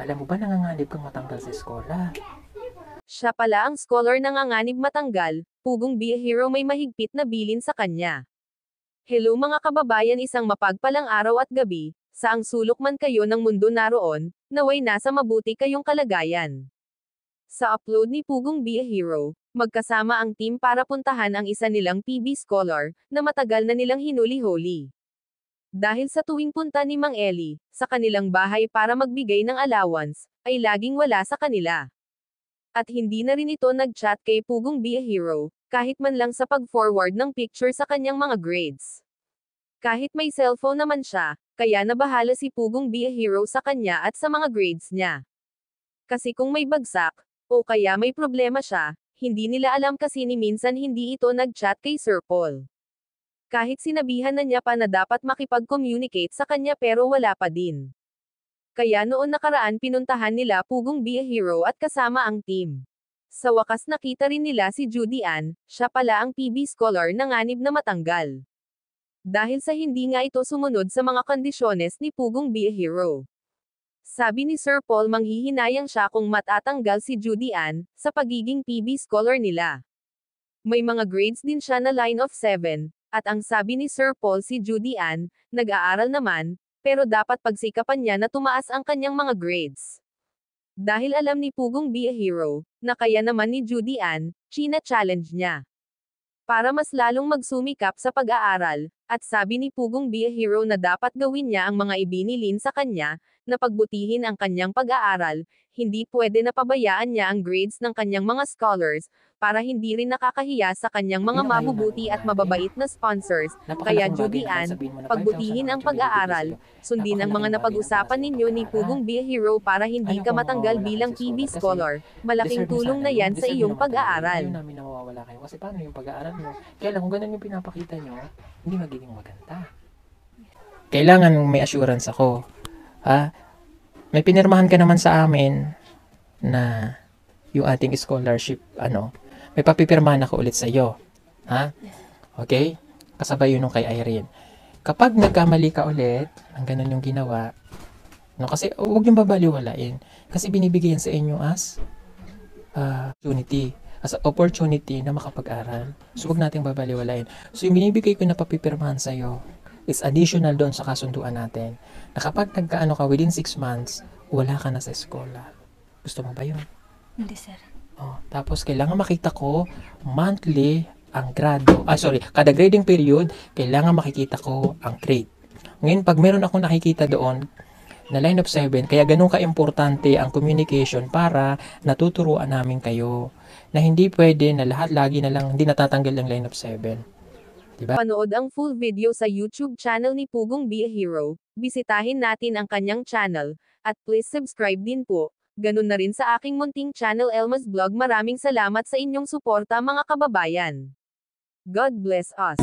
Alam mo ba nanganganib kang matanggal sa eskwela? Siya pala ang scholar na nanganganib matanggal, Pugong Be a Hero may mahigpit na bilin sa kanya. Hello mga kababayan, isang mapagpalang araw at gabi, saang sulok man kayo ng mundo naroon, naway nasa mabuti kayong kalagayan. Sa upload ni Pugong Be a Hero, magkasama ang team para puntahan ang isa nilang PB scholar, na matagal na nilang hinuli-huli. Dahil sa tuwing punta ni Mang Eli, sa kanilang bahay para magbigay ng allowance, ay laging wala sa kanila. At hindi na rin ito nag-chat kay Pugong Be a Hero, kahit man lang sa pag-forward ng picture sa kanyang mga grades. Kahit may cellphone naman siya, kaya nabahala si Pugong Be a Hero sa kanya at sa mga grades niya. Kasi kung may bagsak, o kaya may problema siya, hindi nila alam kasi ni minsan hindi ito nag-chat kay Sir Paul. Kahit sinabihan na niya pa na dapat makipag-communicate sa kanya pero wala pa din. Kaya noon nakaraan pinuntahan nila Pugong Be a Hero at kasama ang team. Sa wakas nakita rin nila si Judy Ann, siya pala ang PB scholar na nganib na matanggal. Dahil sa hindi nga ito sumunod sa mga kondisyones ni Pugong Be a Hero. Sabi ni Sir Paul manghihinayang siya kung matatanggal si Judy Ann, sa pagiging PB scholar nila. May mga grades din siya na line of 7, at ang sabi ni Sir Paul si Judy Ann, nag-aaral naman, pero dapat pagsikapan niya na tumaas ang kanyang mga grades. Dahil alam ni Pugong Be a Hero, na kaya naman ni Judy Ann, china-challenge niya. Para mas lalong magsumikap sa pag-aaral, at sabi ni Pugong Be a Hero na dapat gawin niya ang mga ibinilin sa kanya, na pagbutihin ang kanyang pag-aaral, hindi pwede na pabayaan niya ang grades ng kanyang mga scholars, para hindi rin nakakahiya sa kanyang mga mabubuti at mababait na sponsors. Kaya Judy Ann, pagbutihin ang pag-aaral, sundin ang mga napag-usapan ninyo ni Pugong Be a Hero para hindi ka matanggal bilang PB scholar. Malaking tulong na yan sa iyong pag-aaral. Ayaw namin na mawawala kayo kasi paano yung pag-aaral nyo? Kaya lang kung ganun yung pinapakita nyo, hindi magiging maganda. Kailangan may assurance ako. Ha? May pinirmahan ka naman sa amin na yung ating scholarship, may papipirmahan ako ulit sa iyo. Ha? Okay? Kasabay yun nung kay Irene. Kapag nagkamali ka ulit, ang ganun yung ginawa, kasi huwag yung babaliwalain. Kasi binibigyan sa inyo as opportunity na makapag-aral. So, huwag nating babaliwalain. So, yung binibigay ko na papipirmahan sa iyo is additional doon sa kasunduan natin. Na kapag nagkaano ka within 6 months, wala ka na sa eskwela. Gusto mo ba yun? Hindi, sir. Tapos, kailangan makita ko monthly ang grado. Kada grading period, kailangan makikita ko ang grade. Ngayon, pag meron akong nakikita doon, na line of 7, kaya ganun ka-importante ang communication para natuturuan namin kayo. Na hindi pwede na lahat lagi na lang hindi natatanggal ang line of 7. Diba? Panood ang full video sa YouTube channel ni Pugong Be a Hero, bisitahin natin ang kanyang channel, at please subscribe din po. Ganun na rin sa aking munting channel Elmas Vlog. Maraming salamat sa inyong suporta mga kababayan. God bless us.